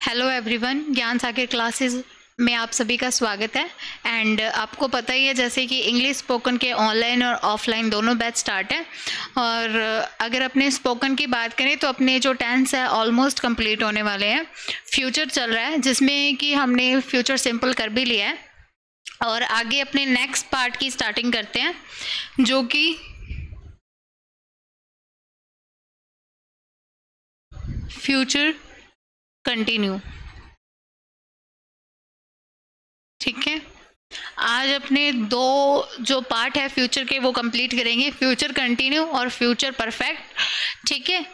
Hello everyone, ज्ञान सागर classes में आप सभी का स्वागत है। एंड आपको पता ही है जैसे कि इंग्लिश स्पोकन के ऑनलाइन और ऑफलाइन दोनों बैच स्टार्ट है। और अगर अपने स्पोकन की बात करें तो अपने जो टेंस है ऑलमोस्ट कंप्लीट होने वाले हैं। फ्यूचर चल रहा है जिसमें कि हमने फ्यूचर सिंपल कर भी लिया है और आगे अपने नेक्स्ट पार्ट की स्टार्टिंग करते हैं जो कि फ्यूचर कंटिन्यू। ठीक है, आज अपने दो जो पार्ट है फ्यूचर के वो कंप्लीट करेंगे, फ्यूचर कंटिन्यू और फ्यूचर परफेक्ट। ठीक है,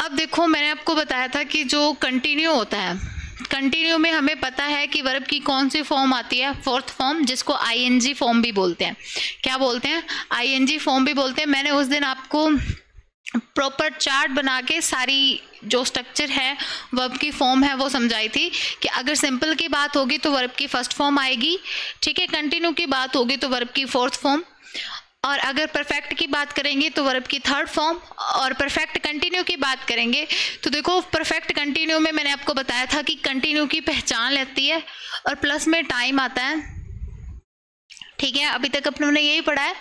अब देखो मैंने आपको बताया था कि जो कंटिन्यू होता है, कंटिन्यू में हमें पता है कि वर्ब की कौन सी फॉर्म आती है, फोर्थ फॉर्म, जिसको आईएनजी फॉर्म भी बोलते हैं। क्या बोलते हैं? आईएनजी फॉर्म भी बोलते हैं। मैंने उस दिन आपको प्रॉपर चार्ट बना के सारी जो स्ट्रक्चर है वर्ब की फॉर्म है वो समझाई थी कि अगर सिंपल की बात होगी तो वर्ब की फर्स्ट फॉर्म आएगी। ठीक है, कंटिन्यू की बात होगी तो वर्ब की फोर्थ फॉर्म, और अगर परफेक्ट की बात करेंगे तो वर्ब की थर्ड फॉर्म, और परफेक्ट कंटिन्यू की बात करेंगे तो देखो परफेक्ट कंटिन्यू में मैंने आपको बताया था कि कंटिन्यू की पहचान लगती है और प्लस में टाइम आता है। ठीक है, अभी तक अपने यही पढ़ा है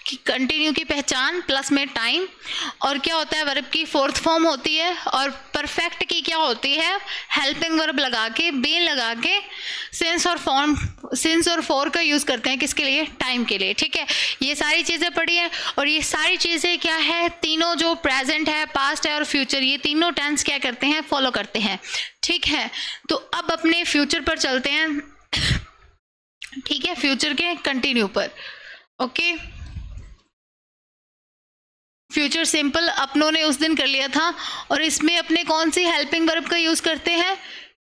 कि कंटिन्यू की पहचान प्लस में टाइम, और क्या होता है वर्ब की फोर्थ फॉर्म होती है, और परफेक्ट की क्या होती है, हेल्पिंग वर्ब लगा के, बीन लगा के सिंस और फॉर्म, सिंस और फॉर का यूज़ करते हैं किसके लिए, टाइम के लिए। ठीक है, ये सारी चीज़ें पढ़ी है और ये सारी चीज़ें क्या है, तीनों जो प्रेजेंट है, पास्ट है और फ्यूचर, ये तीनों टेंस क्या करते हैं, फॉलो करते हैं। ठीक है, तो अब अपने फ्यूचर पर चलते हैं। ठीक है, फ्यूचर के कंटिन्यू पर। ओके, फ्यूचर सिंपल अपनों ने उस दिन कर लिया था और इसमें अपने कौन सी हेल्पिंग वर्ब का यूज करते हैं,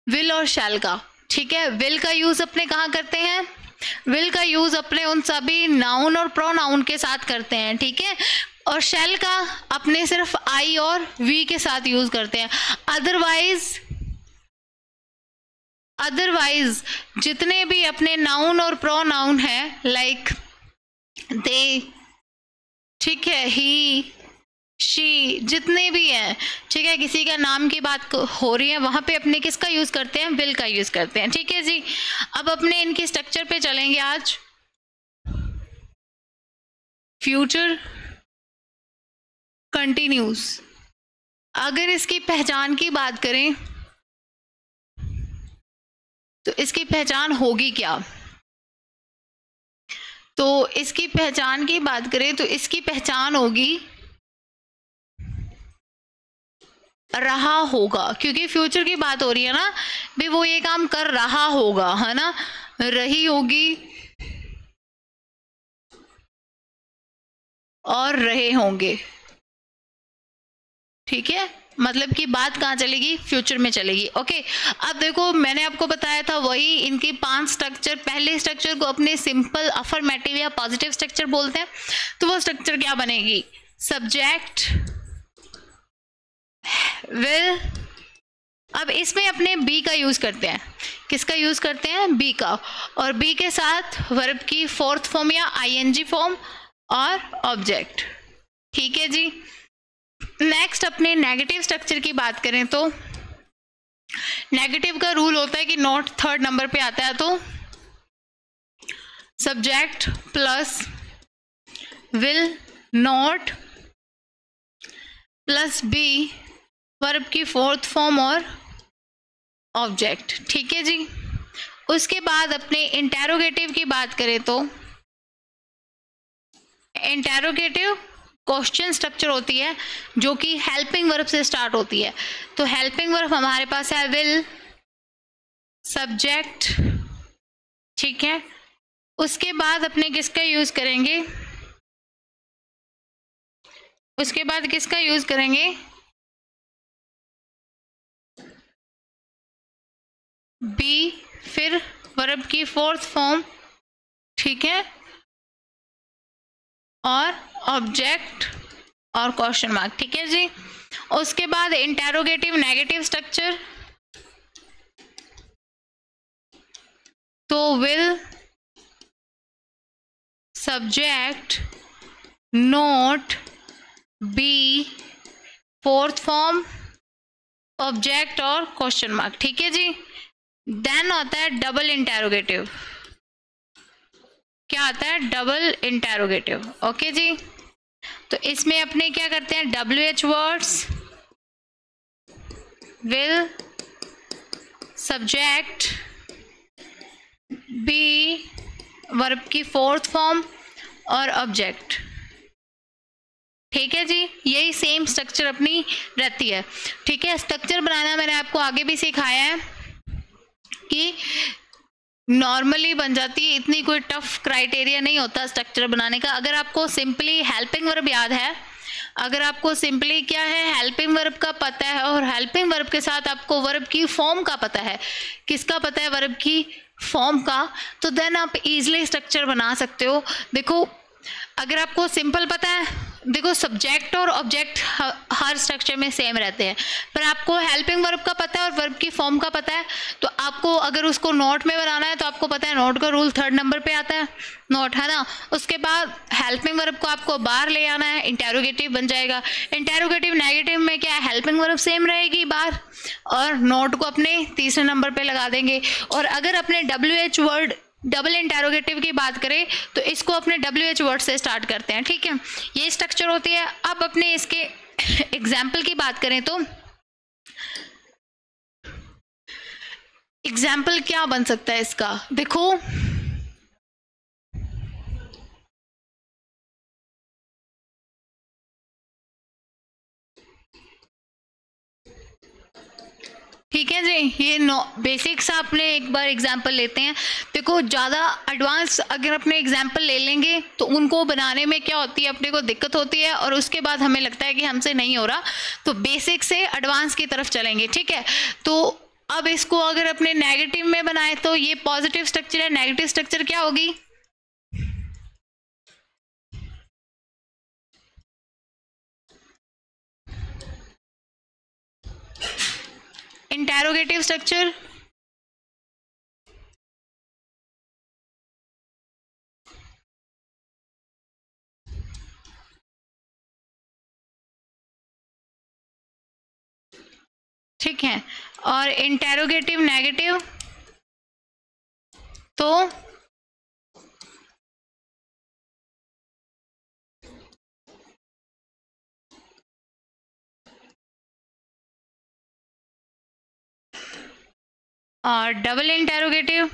विल और शैल का। ठीक है, विल का यूज अपने कहाँ करते हैं, विल का यूज अपने उन सभी नाउन और प्रोनाउन के साथ करते हैं। ठीक है, और शैल का अपने सिर्फ आई और वी के साथ यूज करते हैं। अदरवाइज जितने भी अपने नाउन और प्रोनाउन है, लाइक दे, ठीक है, ही, शी, जितने भी हैं, ठीक है, किसी का नाम की बात हो रही है वहां पे अपने किसका यूज करते हैं, विल का यूज करते हैं। ठीक है जी, अब अपने इनकी स्ट्रक्चर पे चलेंगे आज। फ्यूचर कंटिन्यूस, अगर इसकी पहचान की बात करें तो इसकी पहचान होगी क्या, तो इसकी पहचान की बात करें तो इसकी पहचान होगी रहा होगा, क्योंकि फ्यूचर की बात हो रही है ना भी, वो ये काम कर रहा होगा, है ना, रही होगी और रहे होंगे। ठीक है, मतलब कि बात कहाँ चलेगी, फ्यूचर में चलेगी। ओके, अब देखो मैंने आपको बताया था वही इनकी 5 स्ट्रक्चर, पहले स्ट्रक्चर को अपने सिंपल अफर्मेटिव या पॉजिटिव स्ट्रक्चर बोलते हैं। तो वो स्ट्रक्चर क्या बनेगी, सब्जेक्ट, विल। अब इसमें अपने बी का यूज करते हैं, किसका यूज करते हैं, बी का, और बी के साथ वर्ब की फोर्थ फॉर्म या आईएनजी फॉर्म और ऑब्जेक्ट। ठीक है जी, नेक्स्ट अपने नेगेटिव स्ट्रक्चर की बात करें तो नेगेटिव का रूल होता है कि नोट थर्ड नंबर पे आता है, तो subject plus will not plus be, verb की फोर्थ फॉर्म और ऑब्जेक्ट। ठीक है जी, उसके बाद अपने इंटेरोगेटिव की बात करें तो इंटेरोगेटिव क्वेश्चन स्ट्रक्चर होती है जो कि हेल्पिंग वर्ब से स्टार्ट होती है। तो हेल्पिंग वर्ब हमारे पास है विल, सब्जेक्ट। ठीक है, उसके बाद अपने किसका यूज करेंगे, उसके बाद किसका यूज करेंगे, बी, फिर वर्ब की फोर्थ फॉर्म, ठीक है, और ऑब्जेक्ट और क्वेश्चन मार्क। ठीक है जी, उसके बाद इंटेरोगेटिव नेगेटिव स्ट्रक्चर, तो will, subject, not, be, fourth form object और क्वेश्चन मार्क, ठीक है जी। देन आता है डबल इंटेरोगेटिव। क्या आता है? Double interrogative. ओके जी। तो इसमें अपने क्या करते हैं, WH words will subject be verb की फोर्थ फॉर्म और ऑब्जेक्ट, ठीक है जी। यही सेम स्ट्रक्चर अपनी रहती है, ठीक है। स्ट्रक्चर बनाना मैंने आपको आगे भी सिखाया है कि नॉर्मली बन जाती है, इतनी कोई टफ क्राइटेरिया नहीं होता स्ट्रक्चर बनाने का। अगर आपको सिंपली हेल्पिंग वर्ब याद है, अगर आपको सिंपली क्या है, हेल्पिंग वर्ब का पता है और हेल्पिंग वर्ब के साथ आपको वर्ब की फॉर्म का पता है, किसका पता है? वर्ब की फॉर्म का, तो देन आप इजीली स्ट्रक्चर बना सकते हो। देखो अगर आपको सिंपल पता है, देखो सब्जेक्ट और ऑब्जेक्ट हर स्ट्रक्चर में सेम रहते हैं, पर आपको हेल्पिंग वर्ब का पता है और वर्ब की फॉर्म का पता है, तो आपको अगर उसको नोट में बनाना है तो आपको पता है नोट का रूल 3rd नंबर पे आता है, नोट, है ना। उसके बाद हेल्पिंग वर्ब को आपको बाहर ले आना है, इंटेरोगेटिव बन जाएगा। इंटेरोगेटिव नेगेटिव में क्या है, हेल्पिंग वर्ब सेम रहेगी बाहर, और नोट को अपने 3रे नंबर पे लगा देंगे। और अगर अपने WH वर्ड डबल इंटेरोगेटिव की बात करें तो इसको अपने WH वर्ड से स्टार्ट करते हैं, ठीक है। ये स्ट्रक्चर होती है। अब अपने इसके एग्जाम्पल की बात करें तो एग्जाम्पल क्या बन सकता है इसका, देखो ठीक है जी। ये बेसिक सा अपने एक बार एग्जाम्पल लेते हैं। देखो ज़्यादा एडवांस अगर अपने एग्जाम्पल ले लेंगे तो उनको बनाने में क्या होती है, अपने को दिक्कत होती है, और उसके बाद हमें लगता है कि हमसे नहीं हो रहा, तो बेसिक से एडवांस की तरफ चलेंगे, ठीक है। तो अब इसको अगर अपने नेगेटिव में बनाए तो ये पॉजिटिव स्ट्रक्चर है, नेगेटिव स्ट्रक्चर क्या होगी, इंटेरोगेटिव स्ट्रक्चर, ठीक है। और इंटेरोगेटिव नेगेटिव तो और डबल इंटेरोगेटिव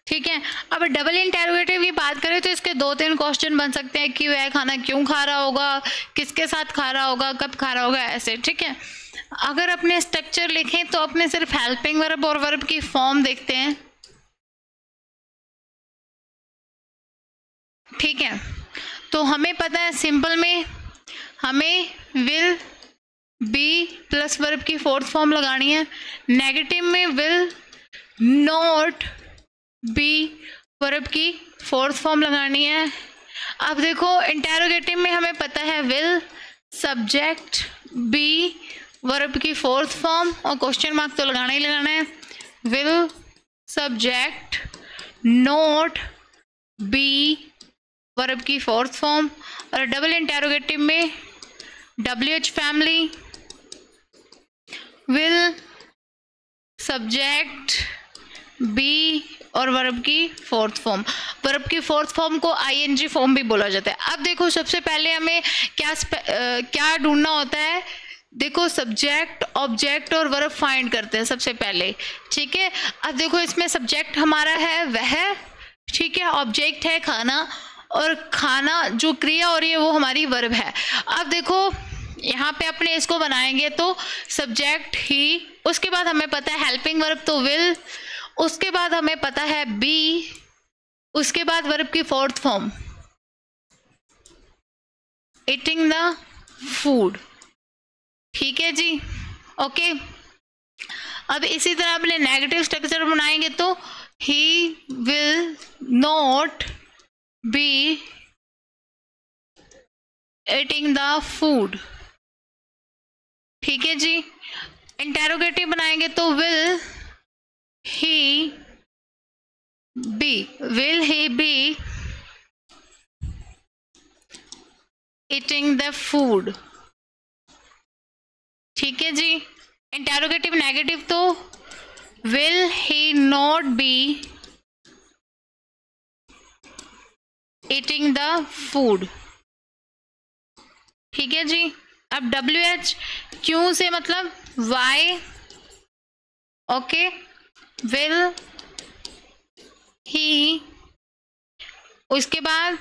ठीक है। अब डबल इंटेरोगेटिव की बात करें तो इसके 2-3 क्वेश्चन बन सकते हैं कि वह खाना क्यों खा रहा होगा, किसके साथ खा रहा होगा, कब खा रहा होगा, ऐसे, ठीक है। अगर अपने स्ट्रक्चर लिखें तो अपने सिर्फ हेल्पिंग वर्ब और वर्ब की फॉर्म देखते हैं, ठीक है। तो हमें पता है सिंपल में हमें विल बी प्लस वर्ब की फोर्थ फॉर्म लगानी है, नेगेटिव में विल नॉट बी वर्ब की फोर्थ फॉर्म लगानी है। अब देखो इंटेरोगेटिव में हमें पता है विल सब्जेक्ट बी वर्ब की फोर्थ फॉर्म, और क्वेश्चन मार्क तो लगाना ही लगाना है, will subject not be verb की फोर्थ फॉर्म। और डबल इंटेरोगेटिव में WH family will subject be और वर्ब की फोर्थ फॉर्म। वर्ब की फोर्थ फॉर्म को ING फॉर्म भी बोला जाता है। अब देखो सबसे पहले हमें क्या ढूंढना होता है, देखो सब्जेक्ट ऑब्जेक्ट और वर्ब फाइंड करते हैं सबसे पहले, ठीक है। अब देखो इसमें सब्जेक्ट हमारा है वह, ठीक है, ऑब्जेक्ट है खाना, और खाना जो क्रिया हो रही है वो हमारी वर्ब है। अब देखो यहाँ पे अपने इसको बनाएंगे तो सब्जेक्ट ही, उसके बाद हमें पता है हेल्पिंग वर्ब तो विल, उसके बाद हमें पता है बी, उसके बाद वर्ब की fourth form eating the food, ठीक है जी, ओके। अब इसी तरह अपने नेगेटिव स्ट्रक्चर बनाएंगे तो he will not be eating the food। ठीक है जी। इंटेरोगेटिव बनाएंगे तो will he be eating the food। ठीक है जी। इंटेरोगेटिव नेगेटिव तो will he not be eating the food। ठीक है जी। अब WH क्यों से मतलब why। ओके, will he, उसके बाद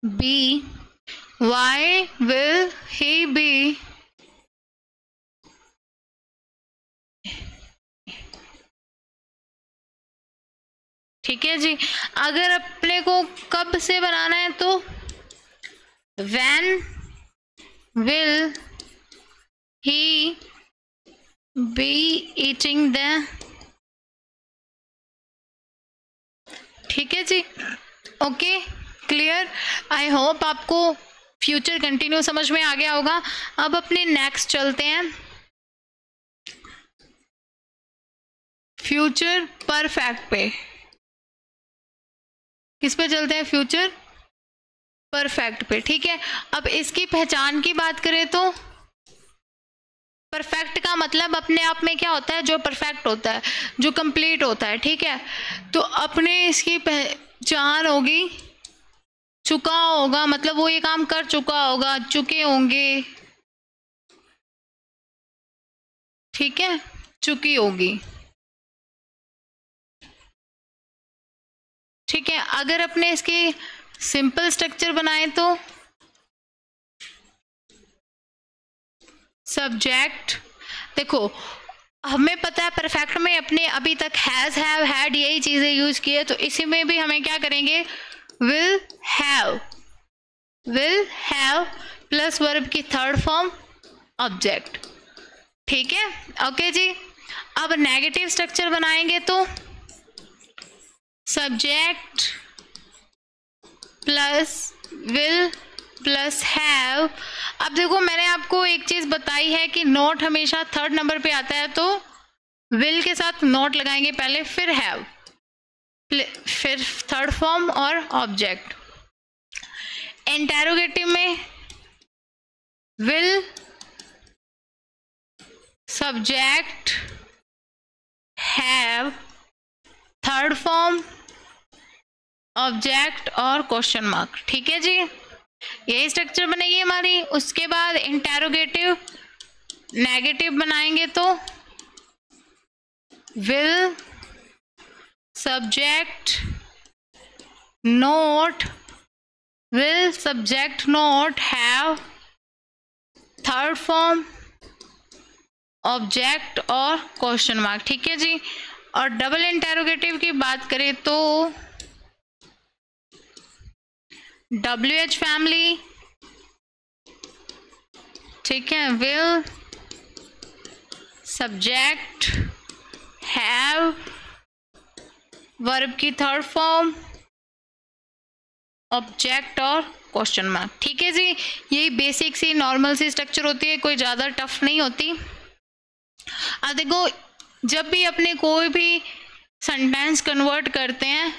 be, why will he be ठीक है जी। अगर अपने को कब से बनाना है तो when will he be eating the, ठीक है जी। Okay, clear. आई होप आपको फ्यूचर कंटिन्यू समझ में आ गया होगा। अब अपने नेक्स्ट चलते हैं, फ्यूचर परफेक्ट पे। किस पे चलते हैं? फ्यूचर परफेक्ट पे। ठीक है, अब इसकी पहचान की बात करें तो परफेक्ट का मतलब अपने आप में क्या होता है? जो परफेक्ट होता है, जो कंप्लीट होता है। ठीक है, तो अपने इसकी पहचान होगी चुका होगा, मतलब वो ये काम कर चुका होगा, चुके होंगे। ठीक है, चुकी होगी। ठीक है, अगर अपने इसके सिंपल स्ट्रक्चर बनाए तो सब्जेक्ट, देखो हमें पता है परफेक्ट में अपने अभी तक हैज, हैव, हैड यही चीजें यूज की है, तो इसी में भी हमें क्या करेंगे? विल हैव प्लस वर्ब की थर्ड फॉर्म ऑब्जेक्ट। ठीक है, ओके जी। अब नेगेटिव स्ट्रक्चर बनाएंगे तो subject plus will plus have. अब देखो मैंने आपको एक चीज बताई है कि नोट हमेशा थर्ड नंबर पे आता है, तो विल के साथ नोट लगाएंगे पहले, फिर हैव, फिर थर्ड फॉर्म और ऑब्जेक्ट। इंटेरोगेटिव में will subject have third form object और क्वेश्चन मार्क। ठीक है जी, यही स्ट्रक्चर बनेगी हमारी। उसके बाद इंटेरोगेटिव नेगेटिव बनाएंगे तो will subject note, will subject note have third form object और क्वेश्चन मार्क। ठीक है जी। और डबल इंटेरोगेटिव की बात करें तो WH फैमिली। ठीक है, विल सब्जेक्ट हैव वर्ब की थर्ड फॉर्म ऑब्जेक्ट और क्वेश्चन मार्क। ठीक है जी, यही बेसिक सी नॉर्मल सी स्ट्रक्चर होती है, कोई ज़्यादा टफ नहीं होती। अब देखो जब भी अपने कोई भी सेंटेंस कन्वर्ट करते हैं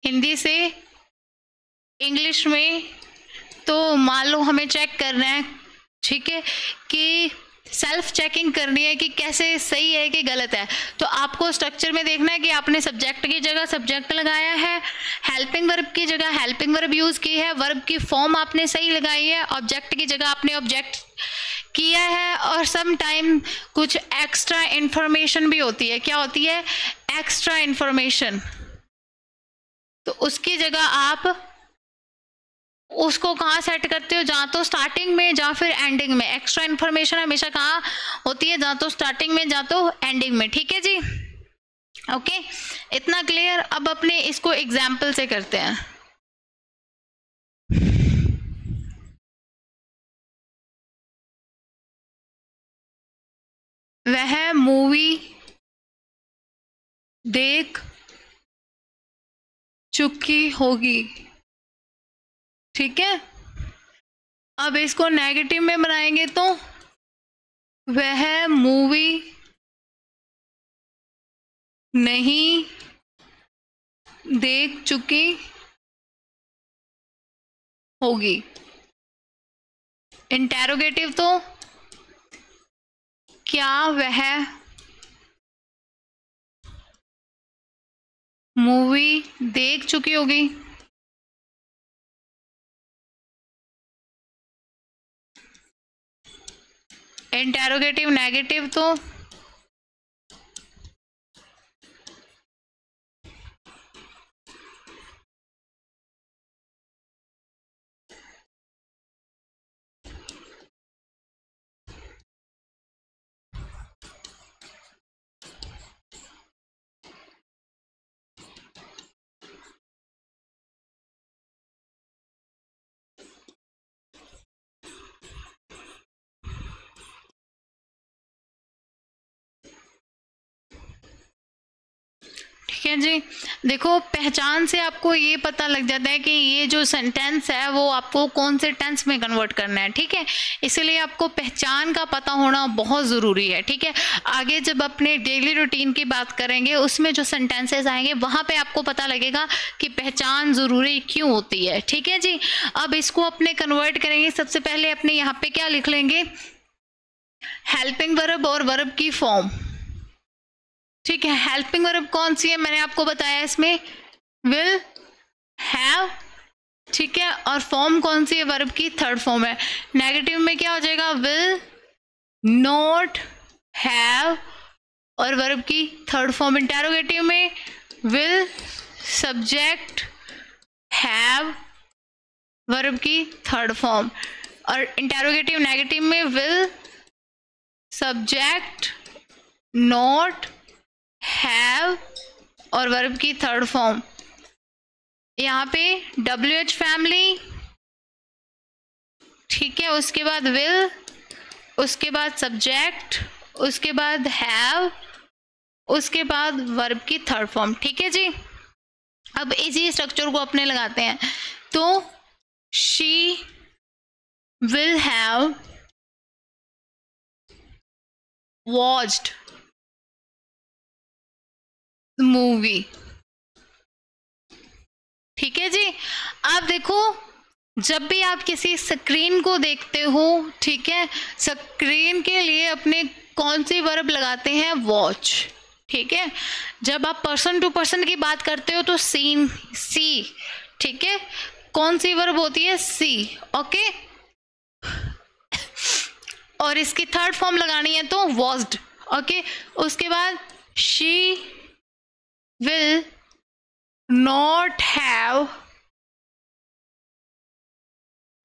हिंदी से इंग्लिश में, तो मान लो हमें चेक करना है, ठीक है, कि सेल्फ चेकिंग करनी है कि कैसे सही है कि गलत है, तो आपको स्ट्रक्चर में देखना है कि आपने सब्जेक्ट की जगह सब्जेक्ट लगाया है, हेल्पिंग वर्ब की जगह हेल्पिंग वर्ब यूज की है, वर्ब की फॉर्म आपने सही लगाई है, ऑब्जेक्ट की जगह आपने ऑब्जेक्ट किया है, और सम टाइम कुछ एक्स्ट्रा इंफॉर्मेशन भी होती है। क्या होती है? Extra information. तो उसकी जगह आप उसको कहाँ सेट करते हो? जहाँ तो स्टार्टिंग में जहाँ फिर एंडिंग में। एक्स्ट्रा इन्फॉर्मेशन हमेशा कहाँ होती है? जहाँ तो स्टार्टिंग में जहाँ तो एंडिंग में। ठीक है जी, ओके, इतना क्लियर। अब अपने इसको एग्जाम्पल से करते हैं। वह मूवी देख चुकी होगी। ठीक है, अब इसको नेगेटिव में बनाएंगे तो वह मूवी नहीं देख चुकी होगी। इंटेरोगेटिव तो क्या वह मूवी देख चुकी होगी। इंटेरोगेटिव नेगेटिव तो ठीक है जी। देखो, पहचान से आपको ये पता लग जाता है कि ये जो सेंटेंस है वो आपको कौन से टेंस में कन्वर्ट करना है। ठीक है, इसलिए आपको पहचान का पता होना बहुत ज़रूरी है। ठीक है, आगे जब अपने डेली रूटीन की बात करेंगे उसमें जो सेंटेंसेस आएंगे वहाँ पे आपको पता लगेगा कि पहचान ज़रूरी क्यों होती है। ठीक है जी, अब इसको अपने कन्वर्ट करेंगे। सबसे पहले अपने यहाँ पे क्या लिख लेंगे, हेल्पिंग वर्ब और वर्ब की फॉर्म। ठीक है, हेल्पिंग वर्ब कौन सी है मैंने आपको बताया, इसमें विल, हैव। ठीक है, और फॉर्म कौन सी है, वर्ब की थर्ड फॉर्म है। नेगेटिव में क्या हो जाएगा, विल, नॉट, हैव और वर्ब की थर्ड फॉर्म। इंटेरोगेटिव में विल, सब्जेक्ट, हैव, वर्ब की थर्ड फॉर्म। और इंटेरोगेटिव नेगेटिव में विल, सब्जेक्ट, नॉट, हैव और वर्ब की थर्ड फॉर्म। यहाँ पे WH फैमिली। ठीक है, उसके बाद विल, उसके बाद सब्जेक्ट, उसके बाद हैव, उसके बाद वर्ब की थर्ड फॉर्म। ठीक है जी, अब इसी स्ट्रक्चर को अपने लगाते हैं। तो she will have watched movie. ठीक है जी, आप देखो, जब भी आप किसी स्क्रीन को देखते हो, ठीक है, स्क्रीन के लिए अपने कौन सी वर्ब लगाते हैं, वॉच। ठीक है, जब आप पर्सन टू पर्सन की बात करते हो तो सीन, सी। ठीक है, कौन सी वर्ब होती है, सी। ओके, और इसकी थर्ड फॉर्म लगानी है तो वॉज्ड। ओके, उसके बाद she will not have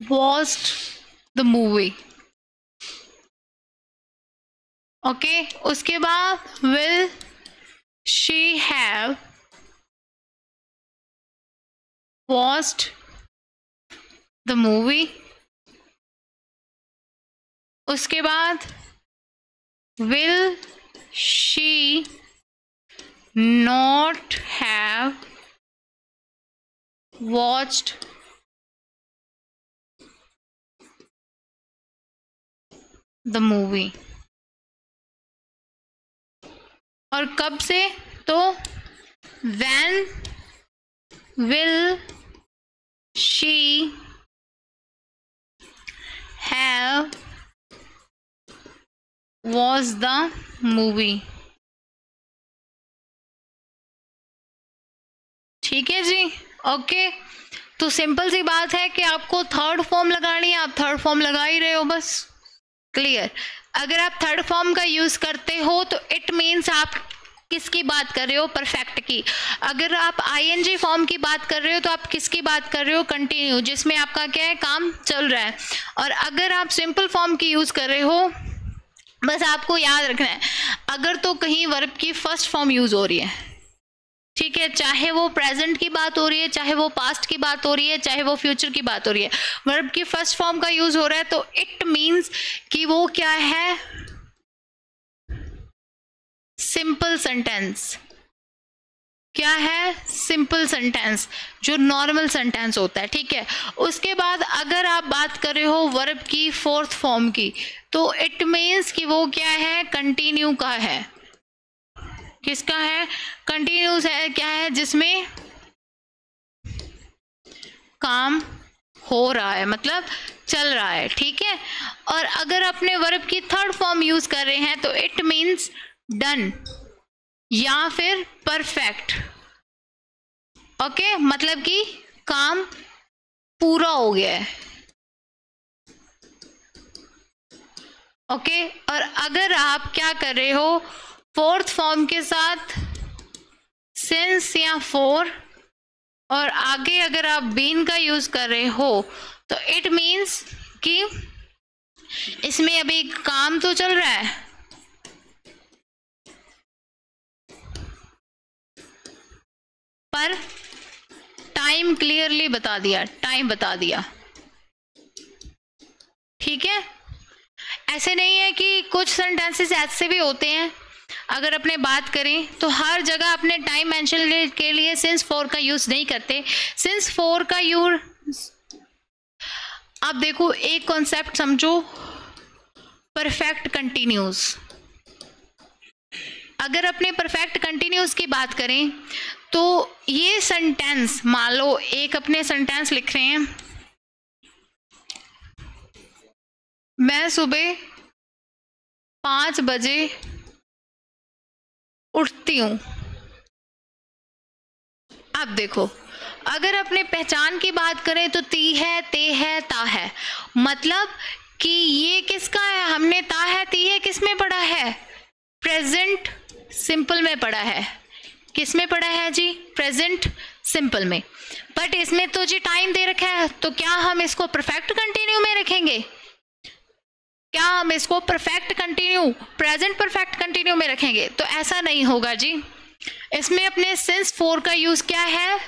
watched the movie. Okay, उसके बाद will she have watched the movie. उसके बाद will she not have watched the movie. और कब से, तो when will she have watched the movie. ठीक है जी, ओके। तो सिंपल सी बात है कि आपको थर्ड फॉर्म लगानी है, आप थर्ड फॉर्म लगा ही रहे हो, बस। क्लियर। अगर आप थर्ड फॉर्म का यूज करते हो तो इट मीन्स आप किसकी बात कर रहे हो, परफेक्ट की। अगर आप ING फॉर्म की बात कर रहे हो तो आप किसकी बात कर रहे हो, कंटिन्यू, जिसमें आपका क्या है, काम चल रहा है। और अगर आप सिंपल फॉर्म की यूज कर रहे हो, बस आपको याद रखना है, अगर तो कहीं वर्ब की फर्स्ट फॉर्म यूज हो रही है, ठीक है, चाहे वो प्रेजेंट की बात हो रही है, चाहे वो पास्ट की बात हो रही है, चाहे वो फ्यूचर की बात हो रही है, वर्ब की फर्स्ट फॉर्म का यूज हो रहा है, तो इट मीन्स कि वो क्या है, सिंपल सेंटेंस। क्या है? सिंपल सेंटेंस, जो नॉर्मल सेंटेंस होता है, ठीक है। उसके बाद अगर आप बात कर रहे हो वर्ब की फोर्थ फॉर्म की, तो इट मीन्स कि वो क्या है? कंटिन्यू का है। किसका है? कंटिन्यूस है। क्या है? जिसमें काम हो रहा है, मतलब चल रहा है, ठीक है। और अगर अपने वर्ब की थर्ड फॉर्म यूज कर रहे हैं तो इट मीन्स डन या फिर परफेक्ट। ओके, मतलब कि काम पूरा हो गया है। ओके, और अगर आप क्या कर रहे हो फोर्थ फॉर्म के साथ सिंस या फॉर, और आगे अगर आप बीन का यूज कर रहे हो तो इट मीन्स कि इसमें अभी काम तो चल रहा है, पर टाइम क्लियरली बता दिया, टाइम बता दिया, ठीक है। ऐसे नहीं है कि कुछ सेंटेंसेस ऐसे भी होते हैं, अगर अपने बात करें तो हर जगह अपने टाइम मेंशन के लिए सिंस फॉर का यूज नहीं करते। सिंस फॉर का यूज, आप देखो एक कॉन्सेप्ट समझो, परफेक्ट कंटिन्यूस। अगर अपने परफेक्ट कंटिन्यूस की बात करें तो ये सेंटेंस, मान लो एक अपने सेंटेंस लिख रहे हैं, मैं सुबह 5 बजे उठती हूं। अब देखो, अगर अपने पहचान की बात करें तो ती है, ते है, ता है, मतलब कि ये किसका है? हमने ता है ती है किस में पढ़ा है? प्रेजेंट सिंपल में पढ़ा है। किस में पढ़ा है जी? प्रेजेंट सिंपल में। बट इसमें तो जी टाइम दे रखा है, तो क्या हम इसको परफेक्ट कंटिन्यू में रखेंगे? क्या हम इसको perfect continue, present perfect continue में रखेंगे? तो ऐसा नहीं होगा जी। इसमें अपने सिंस फॉर का यूज क्या है?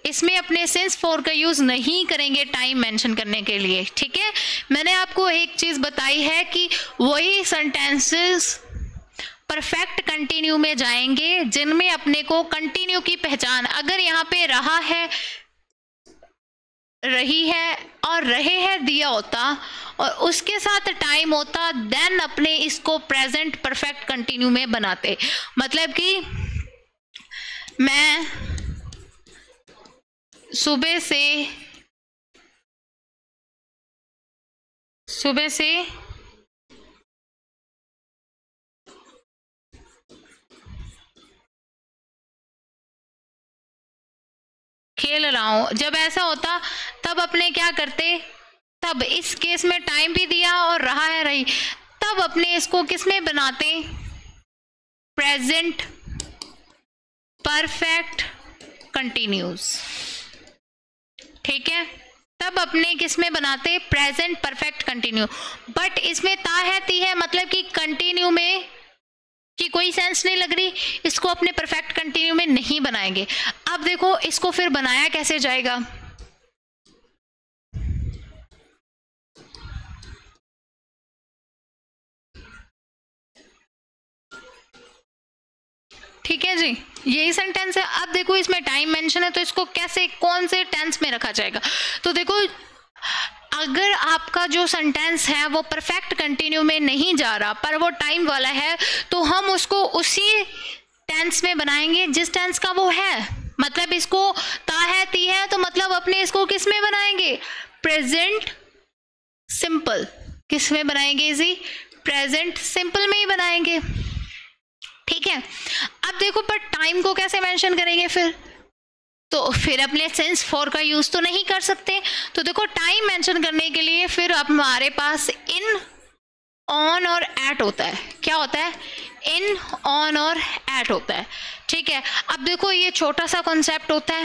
इसमें अपने सिंस फॉर का यूज नहीं करेंगे टाइम मेंशन करने के लिए, ठीक है। मैंने आपको एक चीज बताई है कि वही सेंटेंसेस परफेक्ट कंटिन्यू में जाएंगे जिनमें अपने को कंटिन्यू की पहचान, अगर यहाँ पे रहा है, रही है और रहे हैं दिया होता और उसके साथ टाइम होता, देन अपने इसको प्रेजेंट परफेक्ट कंटिन्यू में बनाते। मतलब कि मैं सुबह से खेल रहा हूं। जब ऐसा होता तब अपने क्या करते? तब इस केस में टाइम भी दिया और रहा है रही, तब अपने इसको किस में बनाते? प्रेजेंट परफेक्ट कंटिन्यूस, ठीक है। तब अपने किस में बनाते? Present perfect continue. बट इसमें ता है ती है, मतलब कि कंटिन्यू में कि कोई सेंस नहीं लग रही, इसको अपने परफेक्ट कंटिन्यू में नहीं बनाएंगे। अब देखो इसको फिर बनाया कैसे जाएगा? ठीक है जी, यही सेंटेंस है। अब देखो इसमें टाइम मेंशन है, तो इसको कैसे, कौन से टेंस में रखा जाएगा? तो देखो अगर आपका जो सेंटेंस है वो परफेक्ट कंटिन्यू में नहीं जा रहा पर वो टाइम वाला है, तो हम उसको उसी टेंस में बनाएंगे जिस टेंस का वो है। मतलब इसको ता है ती है, तो मतलब अपने इसको किस में बनाएंगे? Present simple. किस में बनाएंगे जी? प्रेजेंट सिंपल में ही बनाएंगे, ठीक है। अब देखो पर टाइम को कैसे मेंशन करेंगे फिर? तो फिर अपने सिंस फॉर का यूज तो नहीं कर सकते। तो देखो टाइम मेंशन करने के लिए फिर हमारे पास इन, ऑन और एट होता है। क्या होता है? इन, ऑन और एट होता है, ठीक है। अब देखो ये छोटा सा कॉन्सेप्ट होता है।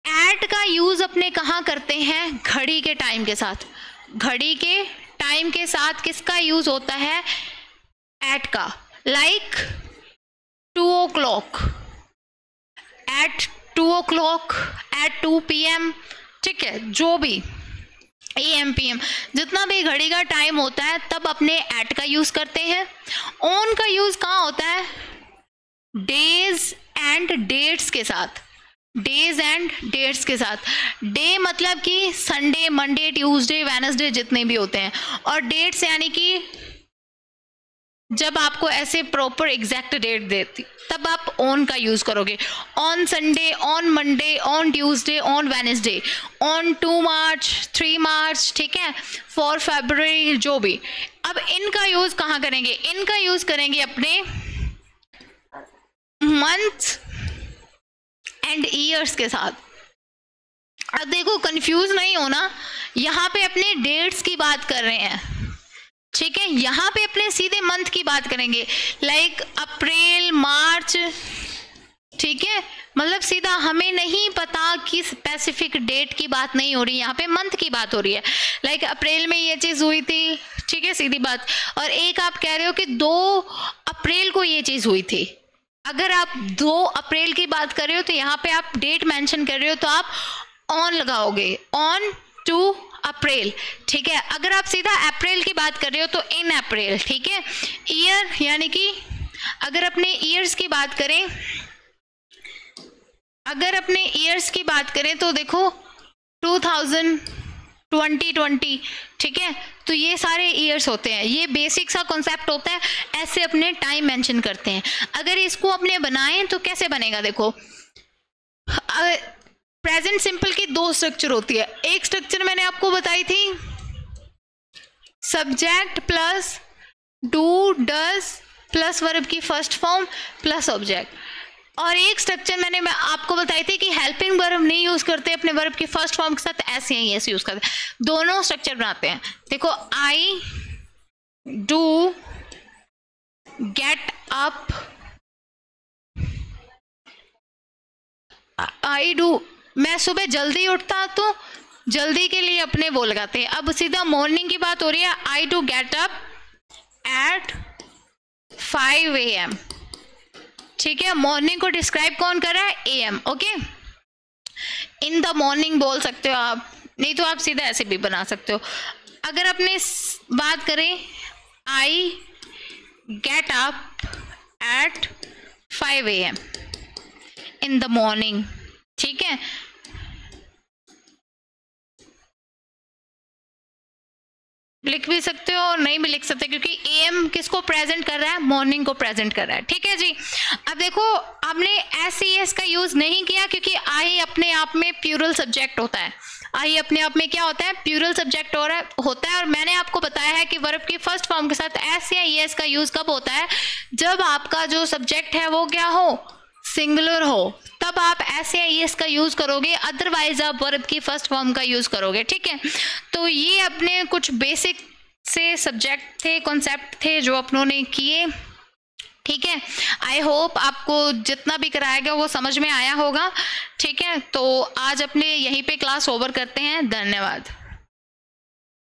एट का यूज अपने कहाँ करते हैं? घड़ी के टाइम के साथ। घड़ी के टाइम के साथ किसका यूज होता है? एट का। Like 2 o'clock, eight 2 o'clock, eight 2 PM, ठीक है, जो भी AM PM, जितना भी घड़ी का टाइम होता है तब अपने एट का यूज करते हैं। ऑन का यूज कहाँ होता है? डेज एंड डेट्स के साथ, डेज एंड डेट्स के साथ। डे मतलब कि संडे, मंडे, ट्यूसडे, वेडनेसडे जितने भी होते हैं, और डेट्स यानी कि जब आपको ऐसे प्रॉपर एग्जैक्ट डेट देती तब आप ऑन का यूज करोगे। On Sunday, on Monday, on Tuesday, on Wednesday, on 2 मार्च, 3 मार्च, ठीक है, 4 फरवरी, जो भी। अब इनका यूज कहाँ करेंगे? इनका यूज करेंगे अपने मंथ एंड ईयर्स के साथ। अब देखो कंफ्यूज नहीं होना, यहाँ पे अपने डेट्स की बात कर रहे हैं, ठीक है, यहाँ पे अपने सीधे मंथ की बात करेंगे, लाइक अप्रैल, मार्च, ठीक है, मतलब सीधा हमें नहीं पता कि स्पेसिफिक डेट की बात नहीं हो रही, यहाँ पे मंथ की बात हो रही है। लाइक अप्रैल में ये चीज़ हुई थी, ठीक है, सीधी बात। और एक आप कह रहे हो कि 2 अप्रैल को ये चीज़ हुई थी, अगर आप 2 अप्रैल की बात कर रहे हो तो यहाँ पे आप डेट मेंशन कर रहे हो तो आप ऑन लगाओगे, ऑन 2 अप्रैल, ठीक है। अगर आप सीधा अप्रैल की बात कर रहे हो तो इन अप्रैल, ठीक है। ईयर यानी कि अगर अपने ईयर्स की बात करें, अगर अपने ईयर्स की बात करें तो देखो 2020, ठीक है, तो ये सारे ईयर्स होते हैं, ये बेसिक सा कॉन्सेप्ट होता है, ऐसे अपने टाइम मेंशन करते हैं। अगर इसको अपने बनाएं तो कैसे बनेगा? देखो प्रेजेंट सिंपल की 2 स्ट्रक्चर होती है। एक स्ट्रक्चर मैंने आपको बताई थी, subject plus do does plus verb की फर्स्ट फॉर्म प्लस ऑब्जेक्ट, और एक स्ट्रक्चर मैं आपको बताई थी कि हेल्पिंग वर्ब नहीं यूज करते अपने वर्ब की फर्स्ट फॉर्म के साथ, ऐसे ही ऐसे यूज करते हैं, दोनों स्ट्रक्चर बनाते हैं। देखो I do get up, I do, मैं सुबह जल्दी उठता तो जल्दी के लिए अपने वो लगाते हैं। अब सीधा मॉर्निंग की बात हो रही है, I do get up at 5 AM, ठीक है। मॉर्निंग को डिस्क्राइब कौन कर रहा है? AM, okay. In the morning बोल सकते हो आप, नहीं तो आप सीधा ऐसे भी बना सकते हो। अगर अपने बात करें I get up at 5 AM in the morning, ठीक है। लिख भी सकते हो और नहीं भी लिख सकते, क्योंकि AM किसको प्रेजेंट कर रहा है? मॉर्निंग को प्रेजेंट कर रहा है, ठीक है जी। अब देखो हमने SES का यूज नहीं किया क्योंकि आई अपने आप में प्लूरल सब्जेक्ट होता है, आई अपने आप में क्या होता है? प्लूरल सब्जेक्ट होता है। और मैंने आपको बताया है कि वर्ब की फर्स्ट फॉर्म के साथ S या ES का यूज कब होता है? जब आपका जो सब्जेक्ट है वो क्या हो? सिंगुलर हो, तब आप S या ES का यूज करोगे, अदरवाइज आप वर्ब की फर्स्ट फॉर्म का यूज करोगे, ठीक है। तो ये अपने कुछ बेसिक से सब्जेक्ट थे, कॉन्सेप्ट थे जो अपनों ने किए, ठीक है। आई होप आपको जितना भी कराया गया वो समझ में आया होगा, ठीक है। तो आज अपने यहीं पे क्लास ओवर करते हैं, धन्यवाद।